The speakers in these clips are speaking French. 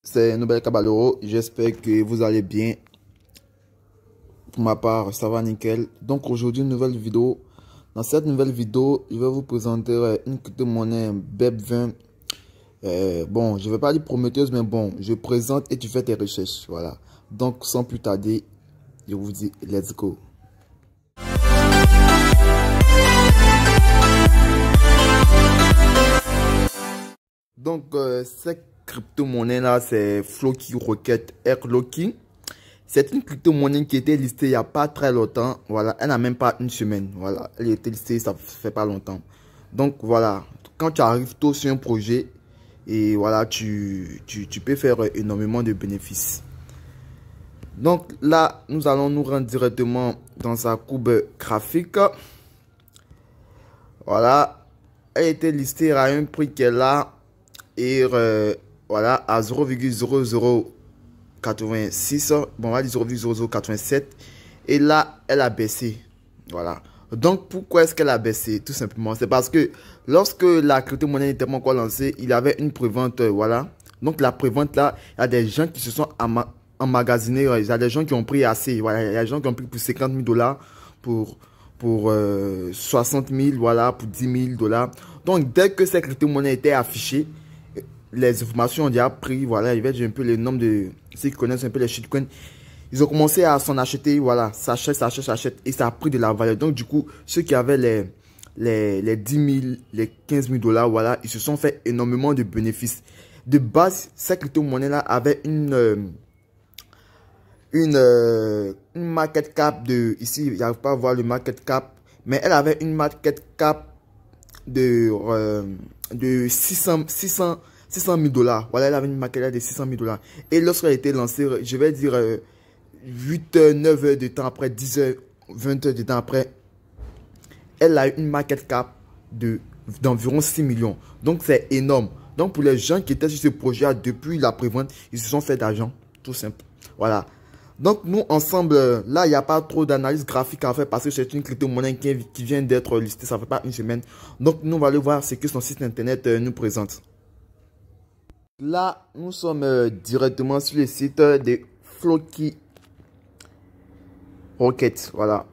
C'est Nobel Caballero, j'espère que vous allez bien. Pour ma part, ça va nickel. Donc aujourd'hui, une nouvelle vidéo. Dans cette nouvelle vidéo, je vais vous présenter une crypto-monnaie BEP20. Bon, je ne vais pas dire prometteuse, mais bon, je présente et tu fais tes recherches. Voilà. Donc sans plus tarder, je vous dis let's go. Donc cette crypto-monnaie là, c'est Floki Rocket Airloki. C'est une crypto-monnaie qui était listée il n'y a pas très longtemps. Voilà, elle n'a même pas une semaine. Voilà, elle était listée, ça fait pas longtemps. Donc voilà, quand tu arrives tôt sur un projet, et voilà, tu peux faire énormément de bénéfices. Donc là, nous allons nous rendre directement dans sa courbe graphique. Voilà, elle était listée à un prix qu'elle a et voilà à 0,0086, bon on va dire 0,0087 et là elle a baissé. Voilà, donc pourquoi est-ce qu'elle a baissé? Tout simplement c'est parce que lorsque la crypto-monnaie n'était pas encore lancée, il y avait une prévente. Voilà, donc la prévente là, il y a des gens qui se sont emmagasinés, il y a des gens qui ont pris assez. Voilà, il y a des gens qui ont pris pour 50 000 $, pour 60 000, voilà, pour 10 000 $. Donc dès que cette crypto-monnaie était affichée, les informations ont déjà pris, voilà, il va dire un peu les noms de ceux qui connaissent un peu les shitcoins. Ils ont commencé à s'en acheter, voilà, s'achète, et ça a pris de la valeur. Donc du coup, ceux qui avaient les 10 000, les 15 000 $, voilà, ils se sont fait énormément de bénéfices. De base, cette crypto-monnaie-là avait une market cap de, ici, il n'y arrive pas à voir le market cap, mais elle avait une market cap de 600 000 $. Voilà, elle avait une market cap de 600 000 $. Et lorsqu'elle a été lancée, je vais dire 8 heures, 9 heures de temps après, 10 heures, 20 heures de temps après, elle a une market cap d'environ 6 millions. Donc c'est énorme. Donc pour les gens qui étaient sur ce projet depuis la prévente, ils se sont fait d'argent. Tout simple. Voilà. Donc nous ensemble, là il n'y a pas trop d'analyse graphique à faire parce que c'est une crypto-monnaie qui vient d'être listée, ça fait pas une semaine. Donc nous on va aller voir ce que son site internet nous présente. Là nous sommes directement sur le site de Floki Rocket. Voilà.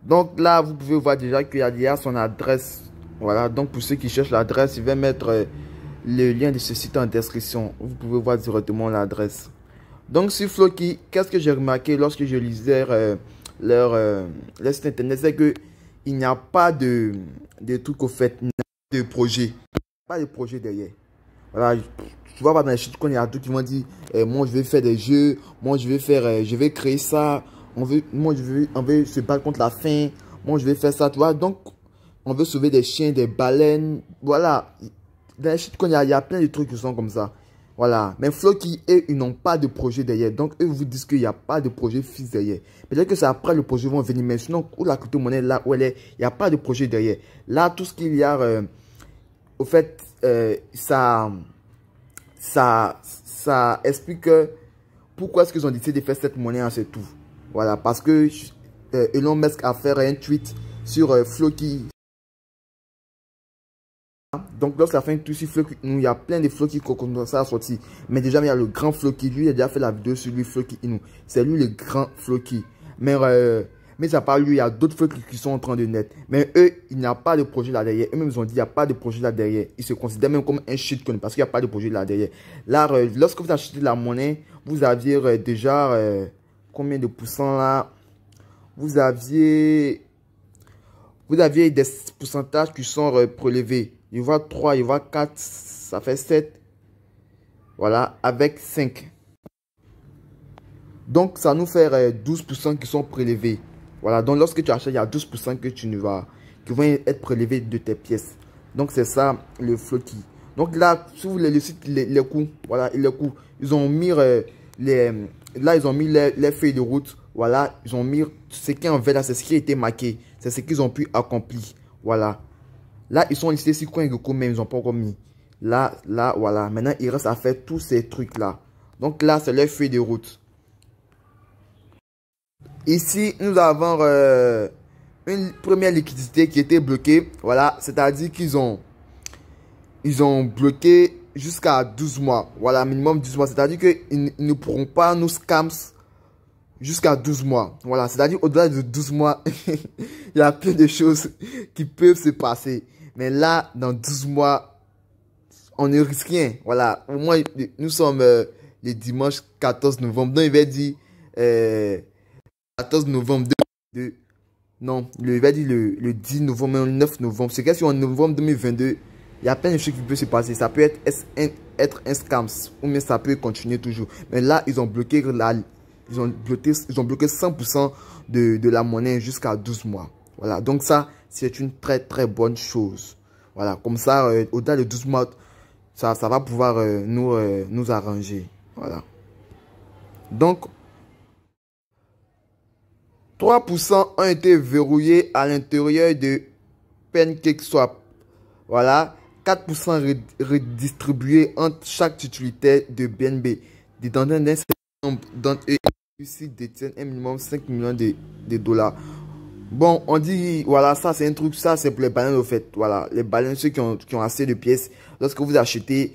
Donc là vous pouvez voir déjà qu'il y a son adresse. Voilà, donc pour ceux qui cherchent l'adresse, je vais mettre le lien de ce site en description. Vous pouvez voir directement l'adresse. Donc sur Floki, qu'est-ce que j'ai remarqué lorsque je lisais leur site internet, c'est que il n'y a pas de trucs au fait, il n'y a pas de projet. Pas de projet derrière. Voilà, tu vois pas dans les sites qu'on y a tout qui vont dire moi je vais faire des jeux, moi je vais créer ça, on veut se battre contre la faim, moi je vais faire ça, tu vois. Donc on veut sauver des chiens, des baleines, voilà. Dans les sites qu'on y a plein de trucs qui sont comme ça. Voilà, mais Floki, eux, ils n'ont pas de projet derrière. Donc, eux vous disent qu'il n'y a pas de projet fixe derrière. Peut-être que c'est après le projet vont venir. Mais sinon, où la crypto-monnaie, là où elle est, il n'y a pas de projet derrière. Là, tout ce qu'il y a, au fait, ça explique pourquoi est-ce qu'ils ont décidé de faire cette monnaie, hein, c'est tout. Voilà, parce que Elon Musk a fait un tweet sur Floki. Donc lorsqu'il a fait un tweet sur Floki, il y a plein de Floki qui ont ça sorti. Mais déjà, il y a le grand Floki. Lui, il a déjà fait la vidéo sur lui, Floki Inu. C'est lui le grand Floki. Mais à part lui, il y a d'autres Floki qui sont en train de naître. Mais eux, il n'y a pas de projet là derrière. Eux-mêmes, ils ont dit, il n'y a pas de projet là derrière. Ils se considèrent même comme un shitcoin parce qu'il n'y a pas de projet là derrière. Là, lorsque vous achetez la monnaie, vous aviez déjà combien de pourcents là? Vous aviez des pourcentages qui sont prélevés. Il va 3, il va 4, ça fait 7. Voilà, avec 5. Donc, ça nous fait 12% qui sont prélevés. Voilà, donc lorsque tu achètes, il y a 12% qui vont être prélevés de tes pièces. Donc, c'est ça le Floki. Donc là, si vous voulez le site, les coûts, voilà, les coûts. Ils ont mis ils ont mis les feuilles de route. Voilà, ils ont mis ce qui est en vert là, c'est ce qui a été marqué. C'est ce qu'ils ont pu accomplir. Voilà. Là, ils sont listés sur CoinGecko, mais ils n'ont pas encore mis. Là, voilà. Maintenant, il reste à faire tous ces trucs-là. Donc là, c'est leur feuille de route. Ici, nous avons une première liquidité qui était bloquée. Voilà, c'est-à-dire qu'ils ont bloqué jusqu'à 12 mois. Voilà, minimum 12 mois. C'est-à-dire qu'ils ne pourront pas nous scams jusqu'à 12 mois. Voilà, c'est-à-dire au-delà de 12 mois, il y a plein de choses qui peuvent se passer. Mais là, dans 12 mois, on ne risque rien. Voilà, au moins, nous sommes le dimanche 14 novembre. Donc, il va dire 14 novembre 2022. Non, il va dire le 10 novembre, le 9 novembre. C'est qu'est-ce qu'en novembre 2022, il y a plein de choses qui peuvent se passer. Ça peut être un scam ou mais ça peut continuer toujours. Mais là, ils ont bloqué ils ont bloqué 100% de la monnaie jusqu'à 12 mois. Voilà, donc ça, c'est une très très bonne chose. Voilà, comme ça, au-delà de 12 mois, ça va pouvoir nous arranger. Voilà. Donc, 3% ont été verrouillés à l'intérieur de PancakeSwap. Voilà. 4% redistribués entre chaque utilitaire de BNB. Des détenteurs d'un certain nombre d'entre eux détiennent un minimum 5 millions de dollars. Bon, on dit, voilà, ça c'est un truc, ça c'est pour les baleines au fait. Voilà, les baleines, ceux qui ont assez de pièces. Lorsque vous achetez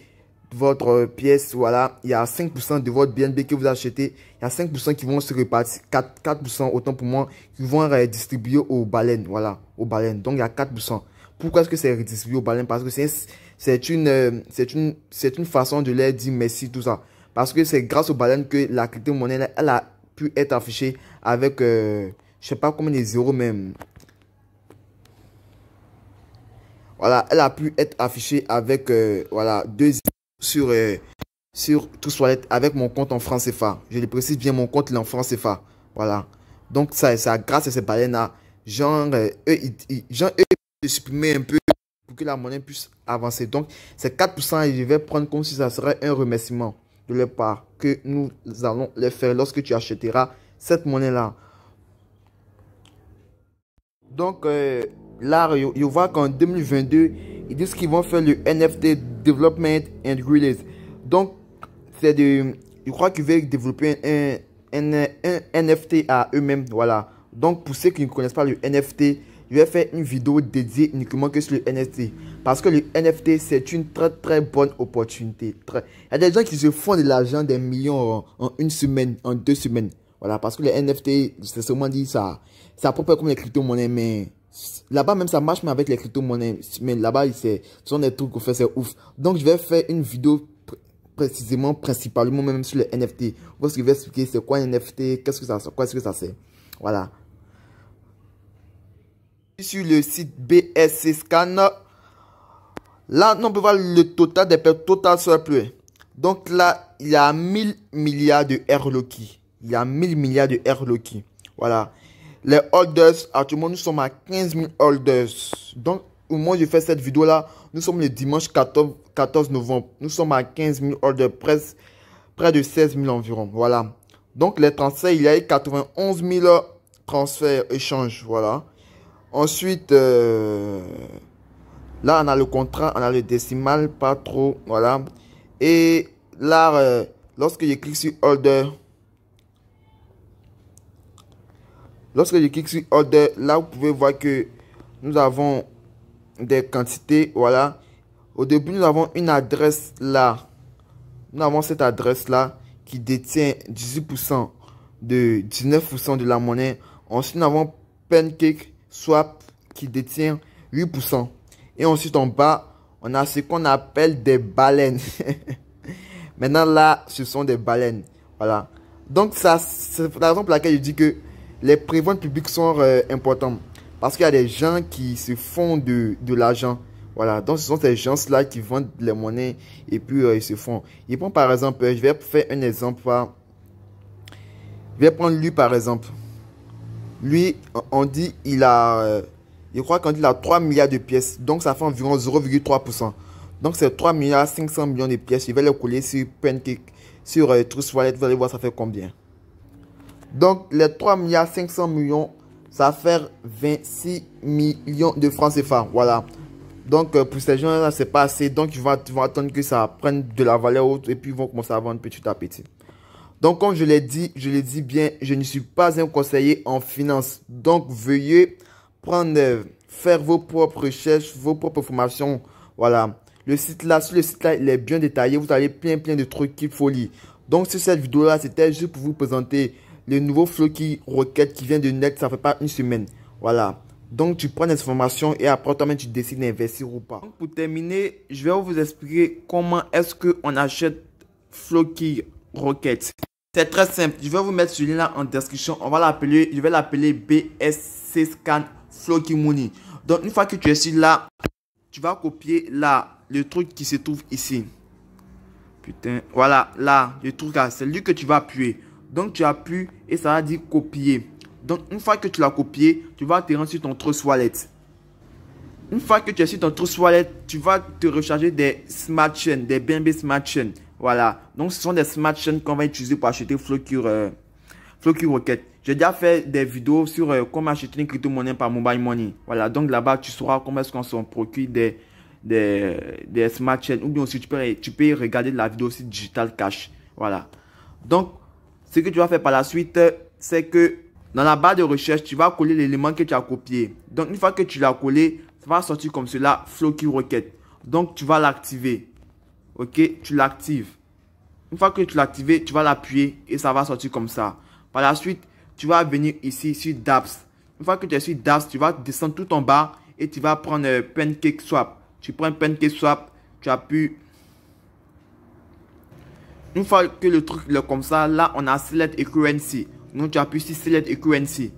votre pièce, voilà, il y a 5% de votre BNB que vous achetez. Il y a 5% qui vont se répartir, 4% autant pour moi, qui vont redistribuer aux baleines, voilà, aux baleines. Donc il y a 4%. Pourquoi est-ce que c'est redistribué aux baleines? Parce que c'est une façon de leur dire merci, tout ça. Parce que c'est grâce aux baleines que la crypto-monnaie, elle a pu être affichée avec, je sais pas combien de zéros même. Voilà, elle a pu être affichée avec, voilà, 2 sur TrueWallet avec mon compte en francs CFA. Je le précise bien, mon compte est en francs CFA. Voilà. Donc, ça grâce à ces baleines-là, genre, eux, de supprimer un peu pour que la monnaie puisse avancer. Donc, ces 4%, je vais prendre comme si ça serait un remerciement de leur part que nous allons les faire lorsque tu achèteras cette monnaie-là. Donc, là, je vois qu'en 2022, ils disent qu'ils vont faire le NFT Development and Release. Donc, je crois qu'ils veulent développer un NFT à eux-mêmes. Voilà. Donc, pour ceux qui ne connaissent pas le NFT, je vais faire une vidéo dédiée uniquement que sur le NFT. Parce que le NFT, c'est une très très bonne opportunité. Il y a des gens qui se font de l'argent, des millions en une semaine, en 2 semaines. Voilà, parce que les NFT, c'est seulement dit ça. C'est à peu près comme les crypto-monnaies, mais là-bas même ça marche, mais avec les crypto-monnaies. Mais là-bas, ce sont des trucs qu'on fait, c'est ouf. Donc, je vais faire une vidéo principalement même sur les NFT. Parce que je vais expliquer c'est quoi un NFT, qu'est-ce que ça sert. Voilà. Sur le site BSC Scan, là, on peut voir le total des pertes, total surplus. Donc là, il y a 1000 milliards de RLOKI. Il y a 1000 milliards de RLOKI. Voilà. Les holders, actuellement, nous sommes à 15 000 holders. Donc, au moment où je fais cette vidéo-là, nous sommes le dimanche 14 novembre. Nous sommes à 15 000 holders, près de 16 000 environ. Voilà. Donc, les transferts, il y a eu 91 000 transferts, échanges. Voilà. Ensuite, là, on a le contrat, on a le décimal, pas trop. Voilà. Et là, lorsque je clique sur Order, là, vous pouvez voir que nous avons des quantités. Voilà. Au début, nous avons une adresse là. Nous avons cette adresse-là qui détient 18% de 19% de la monnaie. Ensuite, nous avons PancakeSwap qui détient 8%. Et ensuite, en bas, on a ce qu'on appelle des baleines. Maintenant, là, ce sont des baleines. Voilà. Donc, ça, c'est la raison pour laquelle je dis que les préventes publiques sont importantes. Parce qu'il y a des gens qui se font de l'argent. Voilà. Donc, ce sont ces gens-là qui vendent les monnaies et puis ils se font. Ils prennent par exemple, je vais faire un exemple. Je vais prendre lui par exemple. Lui, on dit, il a, je crois qu'on dit il a 3 milliards de pièces. Donc, ça fait environ 0,3%. Donc, c'est 3 milliards 500 millions de pièces. Je vais les coller sur Pancake, sur TrueWallet. Vous allez voir, ça fait combien. Donc, les 3 milliards 500 millions, ça fait 26 millions de francs CFA. Voilà. Donc, pour ces gens-là, c'est pas assez. Donc, ils vont attendre que ça prenne de la valeur haute et puis ils vont commencer à vendre petit à petit. Donc, comme je l'ai dit bien, je ne suis pas un conseiller en finance. Donc, veuillez faire vos propres recherches, vos propres formations. Voilà. Le site là, sur le site là, il est bien détaillé. Vous avez plein de trucs qu'il faut lire. Donc, sur cette vidéo là, c'était juste pour vous présenter le nouveau Floki Rocket qui vient de net. Ça fait pas une semaine. Voilà. Donc, tu prends des informations et après, toi-même, tu décides d'investir ou pas. Donc, pour terminer, je vais vous expliquer comment est-ce qu'on achète Floki Rocket. C'est très simple. Je vais vous mettre ce lien là en description. Je vais l'appeler BSC Scan Floki Money. Donc, une fois que tu es sur là, tu vas copier là le truc qui se trouve ici. Putain, voilà, là, le truc là, c'est lui que tu vas appuyer. Donc, tu appuies et ça va dire copier. Donc, une fois que tu l'as copié, tu vas te rendre sur ton Trust Wallet. Une fois que tu es sur ton Trust Wallet, tu vas te recharger des Smart Chain, des BNB Smart Chain. Voilà. Donc, ce sont des Smart Chain qu'on va utiliser pour acheter Floki Rocket. J'ai déjà fait des vidéos sur comment acheter une crypto-monnaie par mobile money. Voilà. Donc, là-bas, tu sauras comment est-ce qu'on se procure des Smart Chain. Ou bien aussi, tu peux regarder la vidéo sur Digital Cash. Voilà. Donc, ce que tu vas faire par la suite, c'est que dans la barre de recherche, tu vas coller l'élément que tu as copié. Donc, une fois que tu l'as collé, ça va sortir comme cela, Floki Rocket. Donc, tu vas l'activer. Ok, tu l'actives. Une fois que tu l'as activé, tu vas l'appuyer et ça va sortir comme ça. Par la suite, tu vas venir ici sur dApps. Une fois que tu es sur dApps, tu vas descendre tout en bas et tu vas prendre Pancake Swap. Tu prends Pancake Swap, tu appuies. Une fois que le truc est comme ça, là, on a Select a Currency. Donc, tu appuies sur Select a Currency.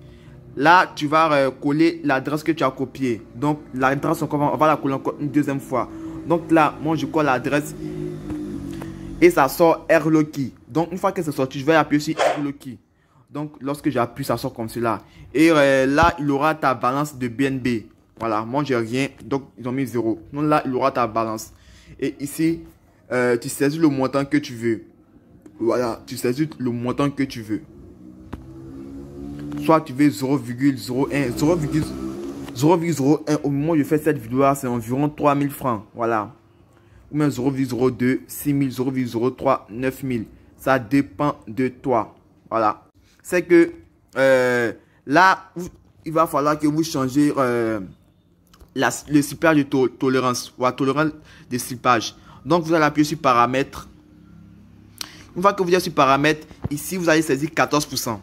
Là, tu vas coller l'adresse que tu as copiée. Donc, l'adresse, on va la coller encore une deuxième fois. Donc là, moi, je colle l'adresse et ça sort Airloki. Donc, une fois que c'est sorti, je vais appuyer sur Airloki. Donc, lorsque j'appuie, ça sort comme cela. Et là, il aura ta balance de BNB. Voilà, moi, j'ai rien. Donc, ils ont mis 0. Donc là, il aura ta balance. Et ici, tu saisis le montant que tu veux. Voilà, tu saisis le montant que tu veux. Soit tu veux 0,01, 0,01 au moment où je fais cette vidéo, c'est environ 3000 francs. Voilà. Ou même 0,02, 6000, 0,03, 9000. Ça dépend de toi. Voilà. C'est que là, il va falloir que vous changez le slippage de tolérance. Ou la tolérance de slippage. Donc, vous allez appuyer sur paramètres. Une fois que vous êtes sur paramètres, ici, vous allez saisir 14%.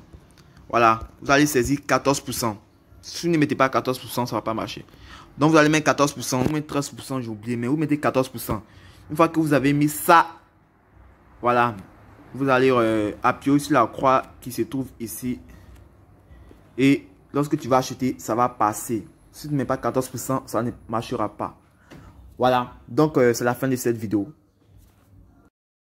Voilà, vous allez saisir 14%. Si vous ne mettez pas 14%, ça ne va pas marcher. Donc, vous allez mettre 14%, ou mettre 13%, j'ai oublié, mais vous mettez 14%. Une fois que vous avez mis ça, voilà, vous allez appuyer sur la croix qui se trouve ici. Et lorsque tu vas acheter, ça va passer. Si tu ne mets pas 14%, ça ne marchera pas. Voilà, donc c'est la fin de cette vidéo.